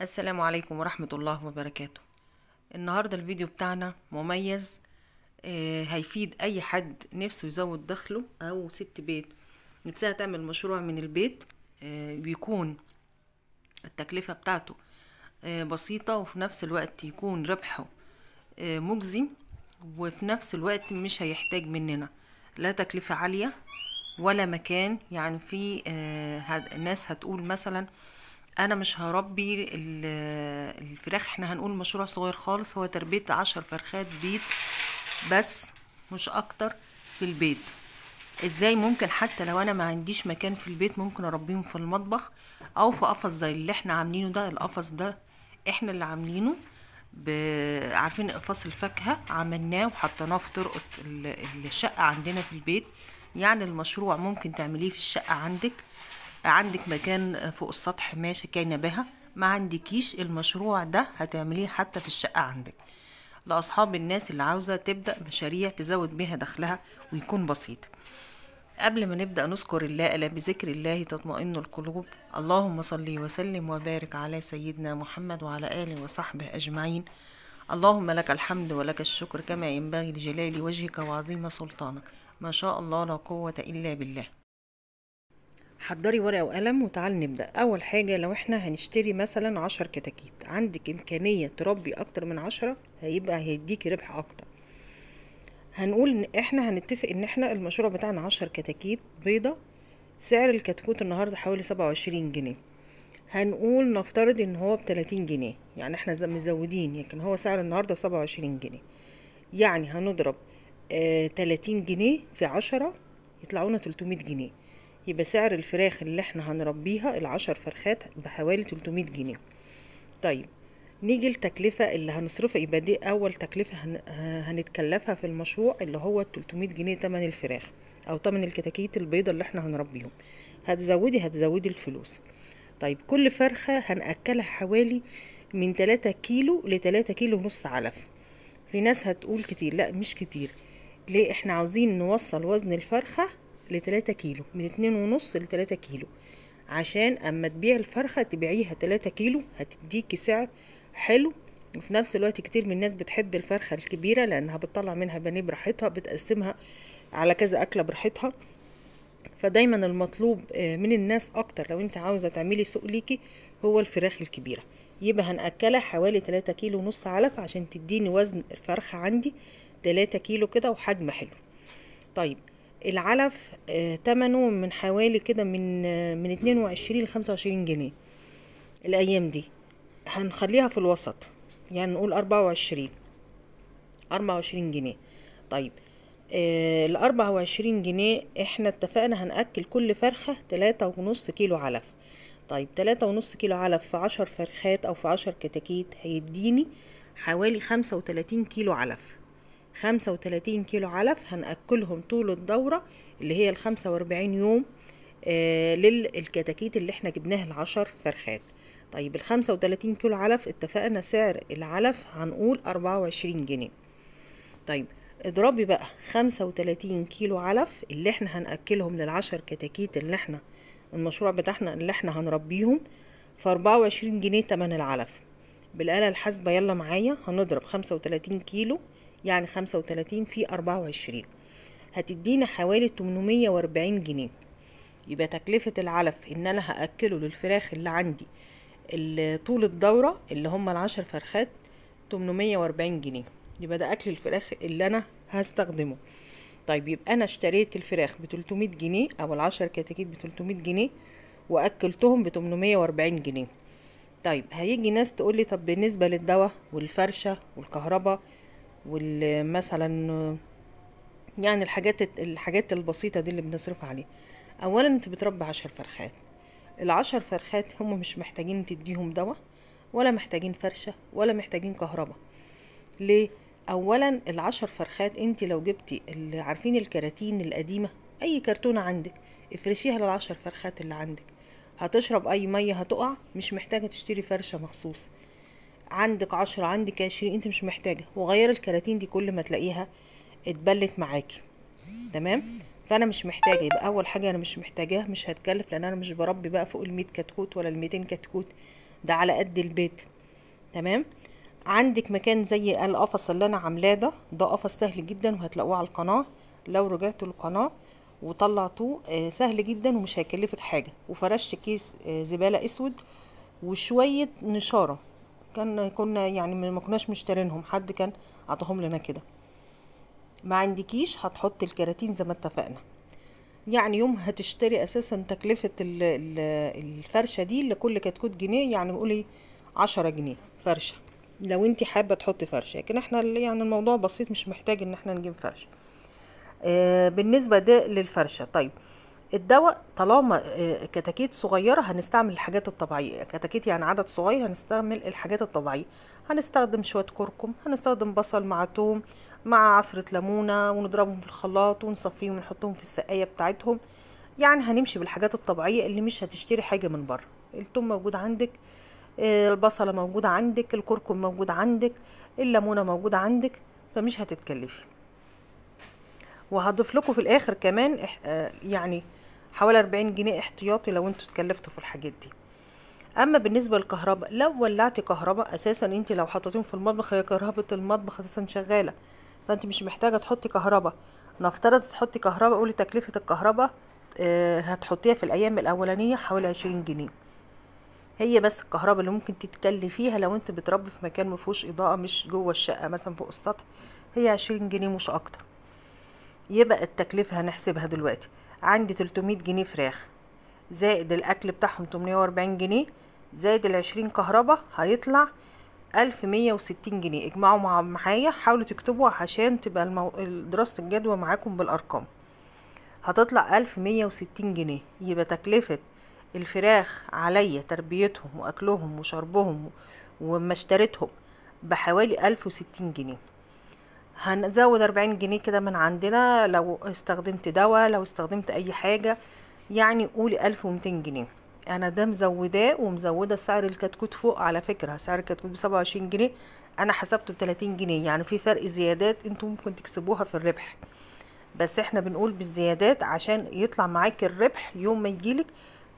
السلام عليكم ورحمة الله وبركاته. النهاردة الفيديو بتاعنا مميز. هيفيد أي حد نفسه يزود دخله أو ست بيت نفسها تعمل مشروع من البيت. بيكون التكلفة بتاعته بسيطة، وفي نفس الوقت يكون ربحه مجزي، وفي نفس الوقت مش هيحتاج مننا لا تكلفة عالية ولا مكان. يعني في ناس هتقول مثلا انا مش هربي الفراخ، احنا هنقول مشروع صغير خالص، هو تربية 10 فرخات بيض بس، مش اكتر، في البيت. ازاي ممكن حتى لو انا ما عنديش مكان في البيت ممكن اربيهم في المطبخ او في قفص زي اللي احنا عاملينه ده. القفص ده احنا اللي عاملينه، عارفين اقفاص الفاكهة، عملناه وحطيناه في طرقة الشقة عندنا في البيت. يعني المشروع ممكن تعمليه في الشقة عندك مكان فوق السطح ماشي كاينه بها، ما عندكيش المشروع ده هتعمليه حتى في الشقة عندك. لأصحاب الناس اللي عاوزة تبدأ مشاريع تزود بيها دخلها ويكون بسيط. قبل ما نبدأ نذكر الله، ألا بذكر الله تطمئن القلوب. اللهم صل وسلم وبارك على سيدنا محمد وعلى آله وصحبه أجمعين. اللهم لك الحمد ولك الشكر كما ينبغي لجلال وجهك وعظيم سلطانك. ما شاء الله لا قوة إلا بالله. حضري ورقة وقلم وتعالي نبدأ. أول حاجة، لو احنا هنشتري مثلا 10 كتاكيت، عندك إمكانية تربي أكتر من 10، هيديكي ربح أكتر. هنقول إن احنا هنتفق إن احنا المشروع بتاعنا 10 كتاكيت بيضة، سعر الكتكوت النهاردة حوالي 27 جنيه. هنقول نفترض إن هو ب30 جنيه، يعني احنا مزودين، لكن هو سعر النهاردة ب27 جنيه. يعني هنضرب 30 جنيه في 10 يطلعونا 300 جنيه. يبقى سعر الفراخ اللي احنا هنربيها ال10 فرخات بحوالي 300 جنيه. طيب نيجي التكلفة اللي هنصرفها. يبقى دي أول تكلفة هنتكلفها في المشروع، اللي هو 300 جنيه تمن الفراخ أو تمن الكتاكيت البيضة اللي احنا هنربيهم. هتزودي الفلوس. طيب كل فرخة هنأكلها حوالي من 3 كيلو ل3 كيلو ونص علف. في ناس هتقول كتير، لا مش كتير. ليه؟ احنا عاوزين نوصل وزن الفرخة ل3 كيلو، من 2.5 ل3 كيلو، عشان اما تبيع الفرخة تبيعيها 3 كيلو هتديكي سعر حلو. وفي نفس الوقت كتير من الناس بتحب الفرخة الكبيرة لانها بتطلع منها بانيه براحتها، بتقسمها على كذا اكلة براحتها. فدايما المطلوب من الناس اكتر، لو انت عاوزة تعملي سوق ليكي، هو الفراخ الكبيرة. يبقى هنأكلها حوالي 3 كيلو ونص علف عشان تديني وزن الفرخة عندي 3 كيلو كده وحجم حلو. طيب العلف تمنه من حوالي كده من 22 ل25 جنيه الايام دي. هنخليها في الوسط، يعني نقول 24 جنيه. طيب ال24 جنيه احنا اتفقنا هنأكل كل فرخة 3.5 كيلو علف. طيب 3.5 كيلو علف في 10 فرخات او في 10 كتاكيت هيديني حوالي 35 كيلو علف. 35 كيلو علف هنأكلهم طول الدورة اللي هي ال45 يوم للكتاكيت اللي احنا جبناها ال10 فرخات. طيب ال35 كيلو علف اتفقنا سعر العلف هنقول 24 جنيه. طيب اضربي بقى 35 كيلو علف اللي احنا هنأكلهم لل10 كتاكيت اللي احنا المشروع بتاعنا اللي احنا هنربيهم في 24 جنيه تمن العلف. بالآلة الحاسبة يلا معايا، هنضرب 35 كيلو يعني 35 في 24 هتدينا حوالي 840 جنيه. يبقى تكلفة العلف ان انا هأكله للفراخ اللي عندي طول الدورة اللي هم ال10 فرخات 840 جنيه. يبقى ده اكل الفراخ اللي انا هستخدمه. طيب يبقى انا اشتريت الفراخ ب300 جنيه او ال10 كتاكيت ب300 جنيه واكلتهم ب840 جنيه. طيب هيجي ناس تقولي طب بالنسبة للدواء والفرشة والكهرباء والمثلا، يعني الحاجات البسيطة دي اللي بنصرف عليها. اولا انت بتربي 10 فرخات، ال10 فرخات هم مش محتاجين تديهم دواء ولا محتاجين فرشة ولا محتاجين كهرباء. ليه؟ اولا ال10 فرخات انت لو جبتي اللي عارفين الكراتين القديمة، اي كرتونة عندك افرشيها لل10 فرخات اللي عندك، هتشرب اي مية هتقع، مش محتاجة تشتري فرشة مخصوص. عندك 10 عندك 20 انت مش محتاجة، وغير الكراتين دي كل ما تلاقيها اتبلت معاكي. تمام. فانا مش محتاجة. يبقى اول حاجة انا مش محتاجاها، مش هتكلف، لان انا مش بربي بقى فوق ال100 كتكوت ولا ال200 كتكوت. ده على قد البيت. تمام. عندك مكان زي القفص اللي انا عاملاه ده قفص سهل جدا، وهتلاقوه على القناه. لو رجعتوا القناه وطلعتوه سهل جدا ومش هيكلفك حاجه. وفرشت كيس زباله اسود وشويه نشاره، كنا يعني ما كناش مشترينهم، حد كان عطاهم لنا كده. ما عندكيش هتحط الكراتين زي ما اتفقنا. يعني يوم هتشتري اساسا تكلفة الفرشة دي لكل كتكوت جنيه، يعني قولي 10 جنيه فرشة لو انتي حابة تحطي فرشة. لكن احنا يعني الموضوع بسيط، مش محتاج ان احنا نجيب فرشة. بالنسبة ده للفرشة. طيب الدواء طالما كتاكيت صغيرة هنستعمل الحاجات الطبيعية. كتاكيت يعني عدد صغير، هنستعمل الحاجات الطبيعية. هنستخدم شوية كركم، هنستخدم بصل مع توم مع عصرة ليمونة، ونضربهم في الخلاط ونصفيهم ونحطهم في السقاية بتاعتهم. يعني هنمشي بالحاجات الطبيعية اللي مش هتشتري حاجة من بره. التوم موجود عندك، البصلة موجودة عندك، الكركم موجود عندك، الليمونة موجودة عندك، فمش هتتكلفي. وهضيف لكم في الاخر كمان يعني حوالي 40 جنيه احتياطي لو انتوا اتكلفتوا في الحاجات دي. اما بالنسبه للكهرباء، لو ولعتي كهرباء اساسا انت لو حطيتيهم في المطبخ، هي كهرباء المطبخ اساسا شغاله، فانت مش محتاجه تحطي كهرباء. نفترض تحطي كهرباء، قولي تكلفه الكهرباء هتحطيها في الايام الاولانيه حوالي 20 جنيه. هي بس الكهرباء اللي ممكن تتكلفيها لو انت بتربي في مكان مفيهوش اضاءه، مش جوه الشقه مثلا فوق السطح، هي 20 جنيه مش اكتر. يبقى التكلفة هنحسبها دلوقتي. عندي 300 جنيه فراخ زائد الاكل بتاعهم 840 جنيه زائد ال20 كهرباء، هيطلع 1160 جنيه. اجمعوا معايا، حاولوا تكتبوا عشان تبقى دراسة الجدوى معاكم بالارقام. هتطلع 1160 جنيه. يبقى تكلفة الفراخ عليا تربيتهم واكلهم وشربهم وما اشتريتهم بحوالي 1060 جنيه. هنزود 40 جنيه كده من عندنا لو استخدمت دواء، لو استخدمت اي حاجة، يعني قولي 1200 جنيه. انا ده مزوداه ومزودة سعر الكتكوت فوق. على فكرة سعر الكتكوت ب27 جنيه، انا حسبته ب30 جنيه، يعني في فرق زيادات انتوا ممكن تكسبوها في الربح، بس احنا بنقول بالزيادات عشان يطلع معاك الربح يوم ما يجيلك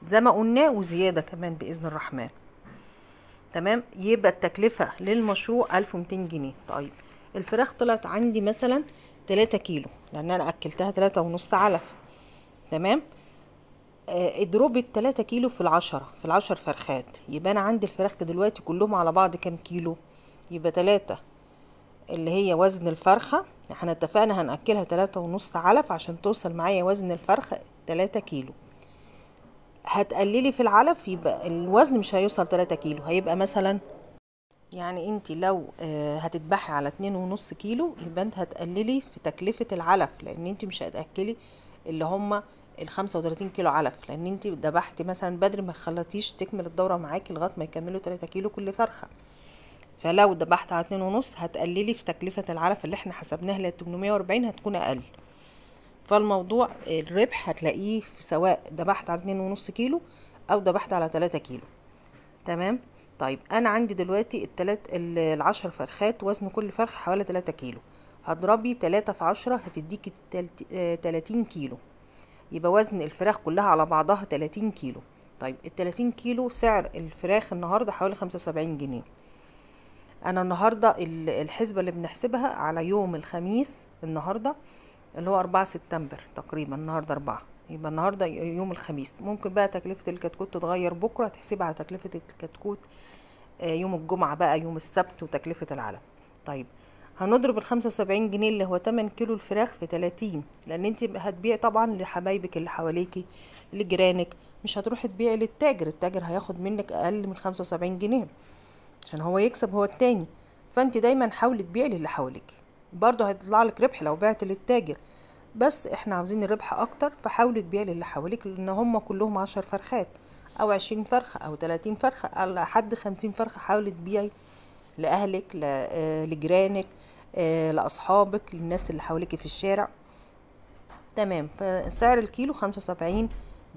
زي ما قلنا، وزيادة كمان بإذن الرحمن. تمام. يبقى التكلفة للمشروع 1200 جنيه. طيب الفراخ طلعت عندي مثلا 3 كيلو، لان انا اكلتها 3.5 علف. تمام. اضربي ال3 كيلو في ال10 فرخات، يبقى انا عندي الفراخ دلوقتي كلهم على بعض كام كيلو؟ يبقى 3 اللي هي وزن الفرخة. احنا اتفقنا هنأكلها 3.5 علف عشان توصل معايا وزن الفرخة 3 كيلو. هتقللي في العلف، يبقى الوزن مش هيوصل 3 كيلو، هيبقى مثلا يعني انت لو هتذبحي على 2.5 كيلو، يبقى انت هتقللي في تكلفة العلف، لان انت مش هتأكلي اللي هما 35 كيلو علف، لان انت ذبحتي مثلا بدري، ما خلتيش تكمل الدورة معاكي لغاية ما يكملوا 3 كيلو كل فرخة. فلو ذبحت على 2.5 هتقللي في تكلفة العلف اللي احنا حسبناها ل 840، هتكون اقل. فالموضوع الربح هتلاقيه في سواء ذبحت على 2.5 كيلو او ذبحت على 3 كيلو. تمام. طيب انا عندي دلوقتي ال10 فرخات، وزن كل فرخة حوالي 3 كيلو. هضربي 3 في 10 هتديكي 30 كيلو، يبقى وزن الفراخ كلها على بعضها 30 كيلو. طيب ال30 كيلو سعر الفراخ النهاردة حوالي 75 جنيه. انا النهاردة الحسبة اللي بنحسبها على يوم الخميس النهاردة اللي هو 4 سبتمبر تقريبا، النهاردة 4، يبقى النهاردة يوم الخميس. ممكن بقى تكلفة الكتكوت تتغير بكرة، تحسبها على تكلفة الكتكوت يوم الجمعة بقى، يوم السبت، وتكلفة العلف. طيب هنضرب ال75 جنيه اللي هو 8 كيلو الفراخ في 30، لان انت هتبيع طبعا لحبايبك اللي حواليكي لجيرانك، مش هتروحي تبيعي للتاجر. التاجر هياخد منك اقل من 75 جنيه عشان هو يكسب هو التاني. فانت دايما حاولي تبيعي للي حواليك، برضه هيطلع لك ربح لو بعت للتاجر، بس احنا عاوزين الربح اكتر، فحاولي تبيعي للي حواليك، لان هم كلهم 10 فرخات او 20 فرخة او 30 فرخة لحد 50 فرخة. حاولي تبيعي لأهلك، لجيرانك، لأصحابك، للناس اللي حواليك في الشارع. تمام. فسعر الكيلو 75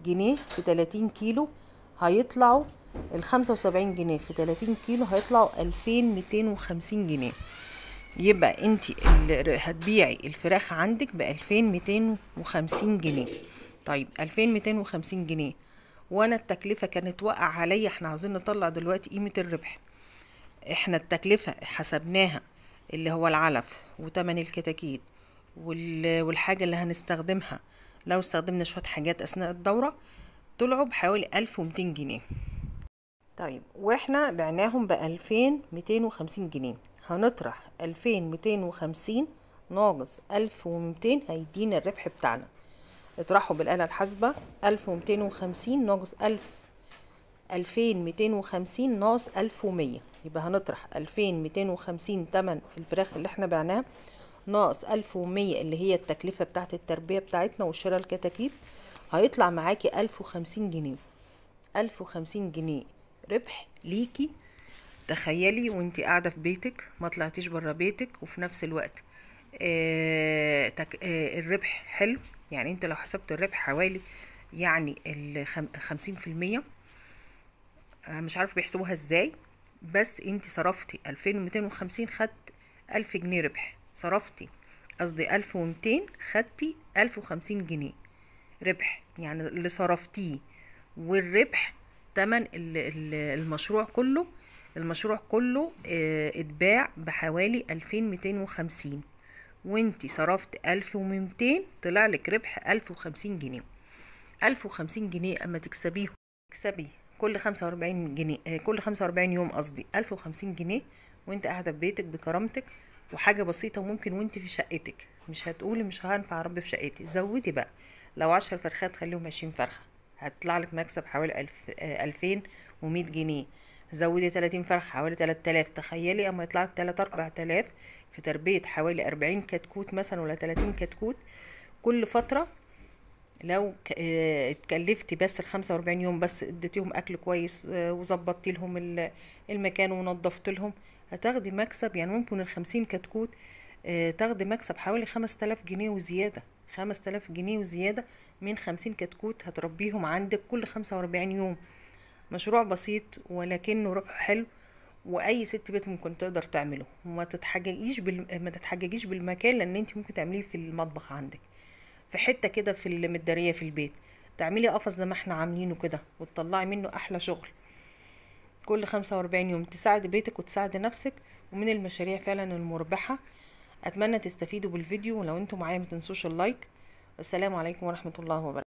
جنيه في 30 كيلو، هيطلعوا ال75 جنيه في 30 كيلو هيطلعوا 2250 جنيه. يبقى انت هتبيعي الفراخ عندك ب2250 جنيه. طيب 2250 جنيه وانا التكلفة كانت واقعة عليا. احنا عاوزين نطلع دلوقتي قيمة الربح. احنا التكلفة حسبناها، اللي هو العلف وتمن الكتاكيت والحاجة اللي هنستخدمها لو استخدمنا شوية حاجات اثناء الدورة، طلعوا بحوالي 1200 جنيه. طيب واحنا بعناهم ب2250 جنيه، هنطرح 2250 ناقص 1200 هيدينا الربح بتاعنا. اطرحوا بالآلة الحاسبة 1250 ناقص 2250 ناقص 1100، يبقى هنطرح 2250 تمن الفراخ اللي احنا بعناها ناقص 1100 اللي هي التكلفة بتاعت التربية بتاعتنا وشراء الكتاكيت، هيطلع معاكي 1050 جنيه. 1050 جنيه ربح ليكي. تخيلي وانتي قاعدة في بيتك، ما طلعتيش برا بيتك، وفي نفس الوقت الربح حلو. يعني انت لو حسبت الربح حوالي يعني 50%، مش عارف بيحسبوها ازاي، بس انتي صرفتي 2250 خدت 1000 جنيه ربح، صرفتي قصدي 1200 خدتي 1050 جنيه ربح، يعني اللي صرفتيه والربح تمن المشروع كله. المشروع كله اتباع بحوالي 2250 وانتي صرفت 1200، طلع لك ربح 1050 جنيه. 1050 جنيه اما تكسبي كل 45 جنيه، كل 45 يوم قصدي 1050 جنيه وانت قاعده في بيتك بكرامتك، وحاجه بسيطه. ممكن وانت في شقتك مش هتقولي مش هنفع ربي في شقتي، زودي بقى لو 10 فرخات خليهم 20 فرخه، هتطلع لك مكسب حوالي 2100 جنيه. زودي 30 فرخه حوالي 3000. تخيلي اما يطلع لك 3 4000 في تربيه حوالي 40 كتكوت مثلا ولا 30 كتكوت كل فتره. لو اتكلفتي بس ال45 يوم بس اديتيهم اكل كويس وظبطتي لهم المكان ونظفت لهم، هتاخدي مكسب. يعني ممكن ال50 كتكوت تاخدي مكسب حوالي 5000 جنيه وزيادة. 5000 جنيه وزيادة من 50 كتكوت هتربيهم عندك كل 45 يوم. مشروع بسيط ولكنه ربح حلو، واي ست بيت ممكن تقدر تعمله. وما تتحججيش ما تتحججيش بالمكان، لان انت ممكن تعمليه في المطبخ عندك في حته كده في المداريه في البيت، تعملي قفص زي ما احنا عاملينه كده وتطلعي منه احلى شغل. كل 45 يوم تساعدي بيتك وتساعدي نفسك، ومن المشاريع فعلا المربحه. اتمنى تستفيدوا بالفيديو، ولو انتم معايا ما تنسوش اللايك. والسلام عليكم ورحمه الله وبركاته.